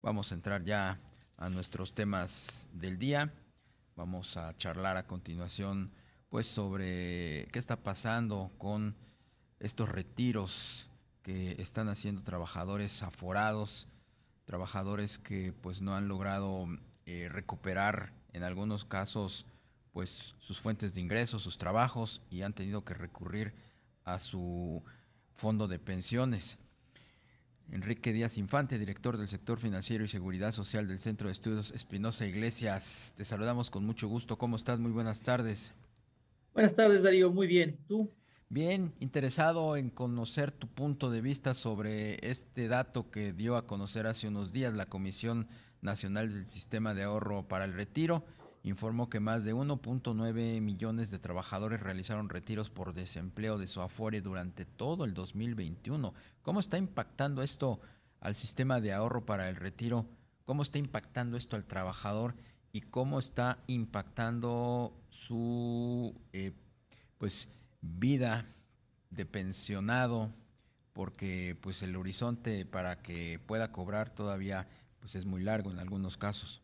Vamos a entrar ya a nuestros temas del día. Vamos a charlar a continuación pues sobre qué está pasando con estos retiros que están haciendo trabajadores aforados, trabajadores que pues no han logrado recuperar en algunos casos pues sus fuentes de ingresos, sus trabajos y han tenido que recurrir a su fondo de pensiones. Enrique Díaz Infante, director del sector financiero y seguridad social del Centro de Estudios Espinosa Iglesias. Te saludamos con mucho gusto. ¿Cómo estás? Muy buenas tardes. Buenas tardes, Darío. Muy bien. ¿Tú? Bien, interesado en conocer tu punto de vista sobre este dato que dio a conocer hace unos días la Comisión Nacional del Sistema de Ahorro para el Retiro. Informó que más de 1.9 millones de trabajadores realizaron retiros por desempleo de su Afore durante todo el 2021. ¿Cómo está impactando esto al sistema de ahorro para el retiro? ¿Cómo está impactando esto al trabajador? ¿Y cómo está impactando su pues vida de pensionado? Porque pues el horizonte para que pueda cobrar todavía pues es muy largo en algunos casos.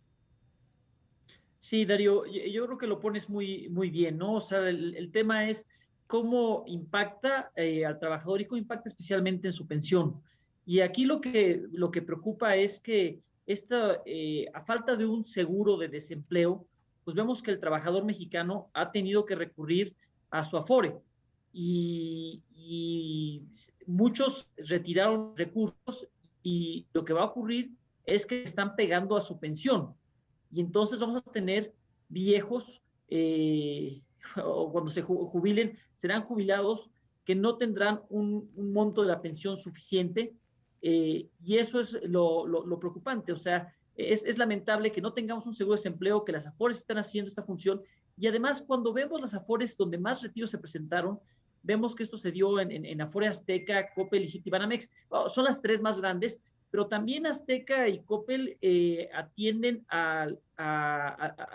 Sí, Darío, yo creo que lo pones muy bien, ¿no? O sea, el tema es cómo impacta al trabajador y cómo impacta especialmente en su pensión. Y aquí lo que preocupa es que a falta de un seguro de desempleo, pues vemos que el trabajador mexicano ha tenido que recurrir a su Afore y muchos retiraron recursos y lo que va a ocurrir es que están pegando a su pensión y entonces vamos a tener viejos o cuando se jubilen, serán jubilados que no tendrán un monto de la pensión suficiente y eso es lo preocupante. O sea, es lamentable que no tengamos un seguro de desempleo, que las AFORES están haciendo esta función y además cuando vemos las AFORES donde más retiros se presentaron, vemos que esto se dio en Afore Azteca, Coppel y Citibanamex. Oh, son las tres más grandes, pero también Azteca y Coppel atienden al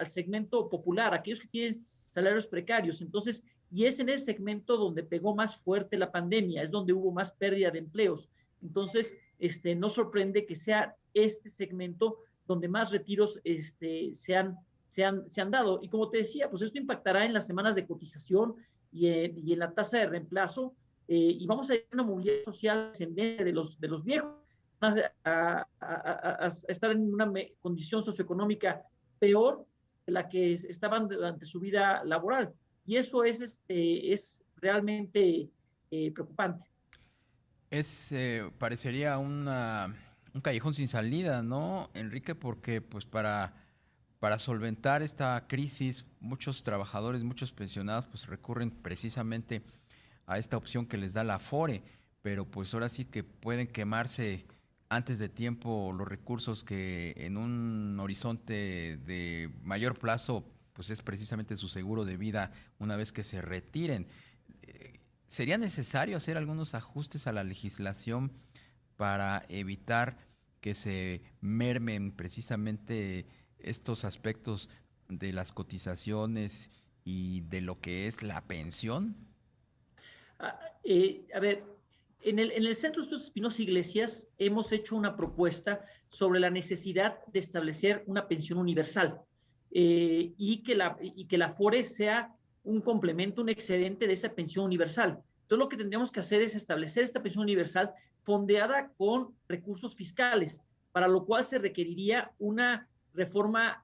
segmento popular, aquellos que tienen salarios precarios. Entonces, y es en ese segmento donde pegó más fuerte la pandemia, es donde hubo más pérdida de empleos. Entonces, no sorprende que sea este segmento donde más retiros se han dado. Y como te decía, pues esto impactará en las semanas de cotización y en la tasa de reemplazo, y vamos a ir a una movilidad social descendente de los viejos a estar en una condición socioeconómica peor de la que estaban durante su vida laboral. Y eso es realmente preocupante. Parecería un callejón sin salida, ¿no, Enrique? Porque pues para solventar esta crisis, muchos trabajadores, muchos pensionados, pues recurren precisamente a esta opción que les da la Afore, pero pues ahora sí que pueden quemarse antes de tiempo los recursos que en un horizonte de mayor plazo, pues es precisamente su seguro de vida una vez que se retiren. ¿Sería necesario hacer algunos ajustes a la legislación para evitar que se mermen precisamente estos aspectos de las cotizaciones y de lo que es la pensión? A ver, en el Centro de Estudios Espinosa Iglesias hemos hecho una propuesta sobre la necesidad de establecer una pensión universal y que la FORE sea un complemento, un excedente de esa pensión universal. Entonces, lo que tendríamos que hacer es establecer esta pensión universal fondeada con recursos fiscales, para lo cual se requeriría una reforma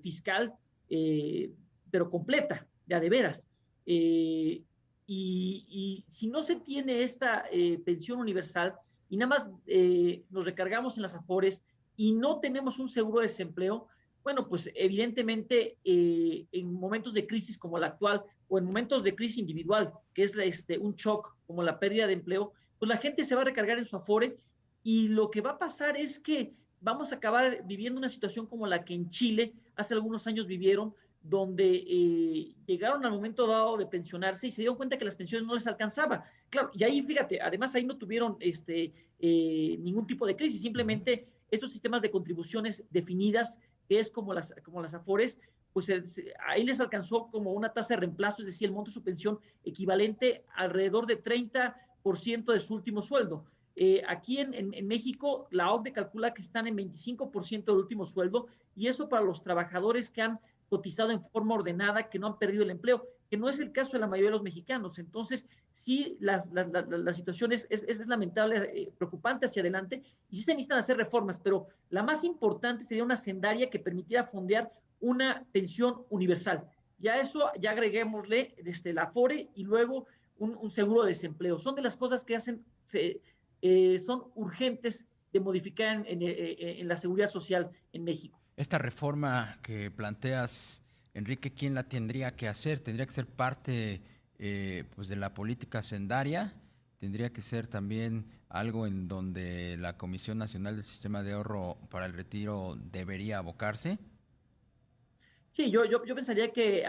fiscal, eh, pero completa, ya de veras. Eh, y si no se tiene esta pensión universal y nada más nos recargamos en las AFORES y no tenemos un seguro de desempleo, bueno, pues evidentemente en momentos de crisis como la actual o en momentos de crisis individual, que es un shock como la pérdida de empleo, pues la gente se va a recargar en su Afore y lo que va a pasar es que vamos a acabar viviendo una situación como la que en Chile hace algunos años vivieron, donde llegaron al momento dado de pensionarse y se dieron cuenta que las pensiones no les alcanzaba. Claro, y ahí fíjate, además ahí no tuvieron ningún tipo de crisis, Ujú. simplemente estos sistemas de contribuciones definidas, que es como las AFORES, pues ahí les alcanzó como una tasa de reemplazo, es decir, el monto de su pensión equivalente alrededor de 30% de su último sueldo. Aquí en México, la OCDE calcula que están en 25% del último sueldo, y eso para los trabajadores que han cotizado en forma ordenada, que no han perdido el empleo, que no es el caso de la mayoría de los mexicanos. Entonces, sí, la situación es lamentable, preocupante hacia adelante, y sí se necesitan hacer reformas, pero la más importante sería una hacendaria que permitiera fondear una pensión universal. Ya eso, ya agreguémosle desde la AFORE y luego un seguro de desempleo. Son de las cosas que son urgentes de modificar en la seguridad social en México. Esta reforma que planteas, Enrique, ¿quién la tendría que hacer? ¿Tendría que ser parte pues de la política hacendaria? ¿Tendría que ser también algo en donde la Comisión Nacional del Sistema de Ahorro para el Retiro debería abocarse? Sí, yo pensaría que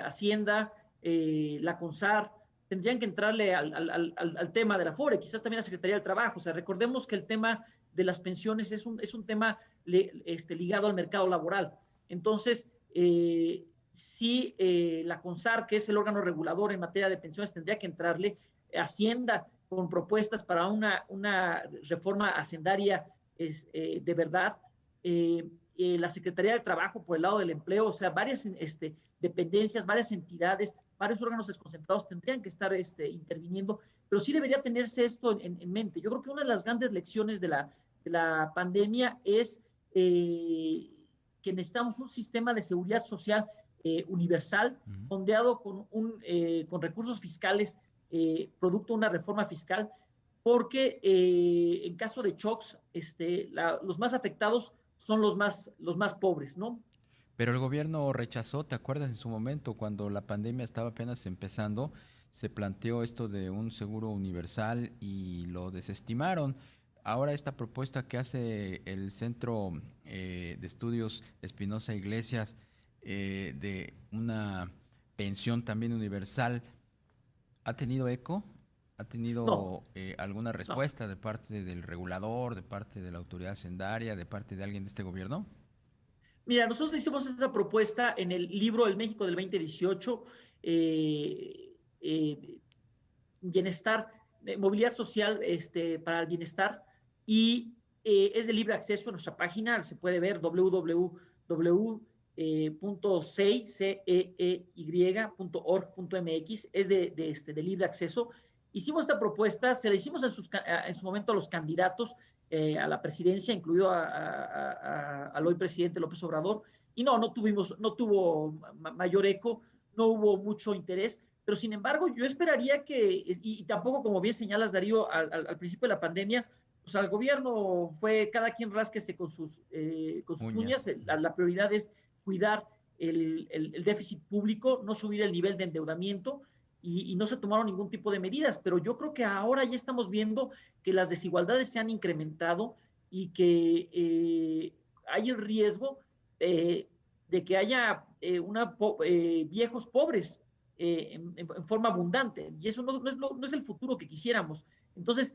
Hacienda, la CONSAR, tendrían que entrarle al tema de la FORE, quizás también la Secretaría del Trabajo. O sea, recordemos que el tema de las pensiones es un tema ligado al mercado laboral. Entonces, sí, la CONSAR, que es el órgano regulador en materia de pensiones, tendría que entrarle. Hacienda con propuestas para una reforma hacendaria de verdad. La Secretaría de Trabajo por el lado del empleo, o sea, varias dependencias, varias entidades, varios órganos desconcentrados tendrían que estar interviniendo, pero sí debería tenerse esto en mente. Yo creo que una de las grandes lecciones de la pandemia es que necesitamos un sistema de seguridad social universal, Ujú. fondeado con recursos fiscales, producto de una reforma fiscal, porque en caso de shocks, los más afectados son los más pobres, ¿no? Pero el gobierno rechazó, ¿te acuerdas en su momento cuando la pandemia estaba apenas empezando? Se planteó esto de un seguro universal y lo desestimaron. Ahora esta propuesta que hace el Centro de Estudios Espinosa Iglesias de una pensión también universal, ¿ha tenido eco? ¿Ha No, tenido alguna no. respuesta de parte del regulador, de parte de la autoridad hacendaria, de parte de alguien de este gobierno? Mira, nosotros hicimos esta propuesta en el libro El México del 2018, eh, eh, bienestar, movilidad social para el bienestar, y es de libre acceso en nuestra página, se puede ver www.ceey.org.mx, es de libre acceso. Hicimos esta propuesta, se la hicimos en su momento a los candidatos a la presidencia, incluido al hoy presidente López Obrador, y no tuvo mayor eco, no hubo mucho interés, pero sin embargo yo esperaría y tampoco, como bien señalas, Darío, al principio de la pandemia, pues al gobierno fue cada quien rásquese con sus uñas. Uñas. La prioridad es cuidar el déficit público, no subir el nivel de endeudamiento, y no se tomaron ningún tipo de medidas, pero yo creo que ahora ya estamos viendo que las desigualdades se han incrementado y que hay el riesgo de que haya viejos pobres en forma abundante, y eso no es el futuro que quisiéramos. Entonces,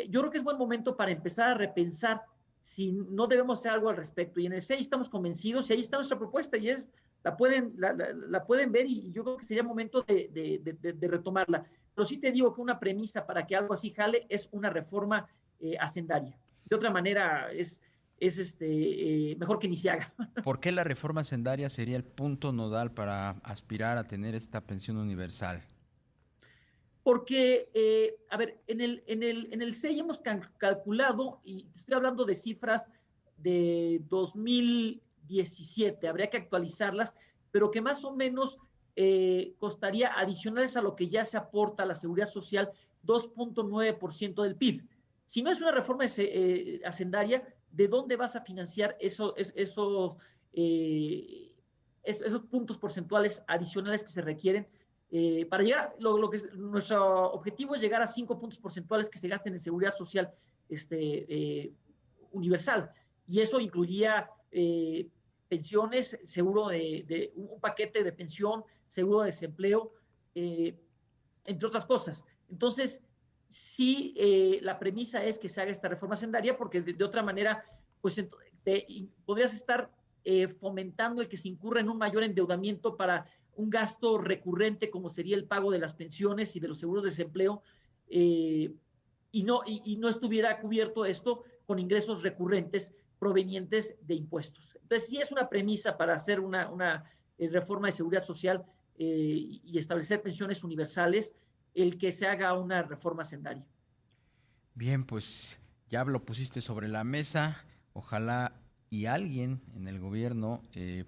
yo creo que es buen momento para empezar a repensar si no debemos hacer algo al respecto. Y en el 6 estamos convencidos, y ahí está nuestra propuesta, y la pueden ver, y yo creo que sería momento de retomarla. Pero sí te digo que una premisa para que algo así jale es una reforma hacendaria. De otra manera, es mejor que ni se haga. ¿Por qué la reforma hacendaria sería el punto nodal para aspirar a tener esta pensión universal? Porque, a ver, en el CEI hemos calculado, y estoy hablando de cifras de 2017, habría que actualizarlas, pero que más o menos costaría, adicionales a lo que ya se aporta a la seguridad social, 2.9% del PIB. Si no es una reforma hacendaria, ¿de dónde vas a financiar esos puntos porcentuales adicionales que se requieren? Para llegar, nuestro objetivo es llegar a 5 puntos porcentuales que se gasten en seguridad social universal. Y eso incluiría pensiones, seguro un paquete de pensión, seguro de desempleo, eh, entre otras cosas. Entonces, sí, la premisa es que se haga esta reforma hacendaria, porque de otra manera, pues podrías estar fomentando el que se incurra en un mayor endeudamiento para un gasto recurrente como sería el pago de las pensiones y de los seguros de desempleo, eh, y no estuviera cubierto esto con ingresos recurrentes provenientes de impuestos. Entonces, sí es una premisa para hacer una reforma de seguridad social y establecer pensiones universales, el que se haga una reforma hacendaria. Bien, pues ya lo pusiste sobre la mesa. Ojalá y alguien en el gobierno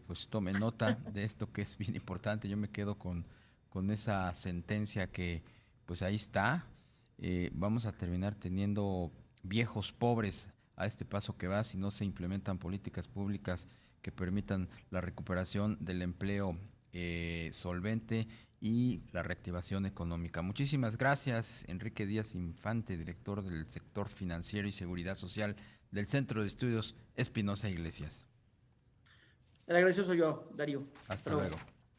pues tome nota de esto que es bien importante. Yo me quedo con esa sentencia que pues ahí está. Vamos a terminar teniendo viejos pobres a este paso que va si no se implementan políticas públicas que permitan la recuperación del empleo solvente y la reactivación económica. Muchísimas gracias, Enrique Díaz Infante, director del sector financiero y seguridad social del Centro de Estudios Espinosa Iglesias. El agradecido soy yo, Darío. Hasta Hasta luego. luego.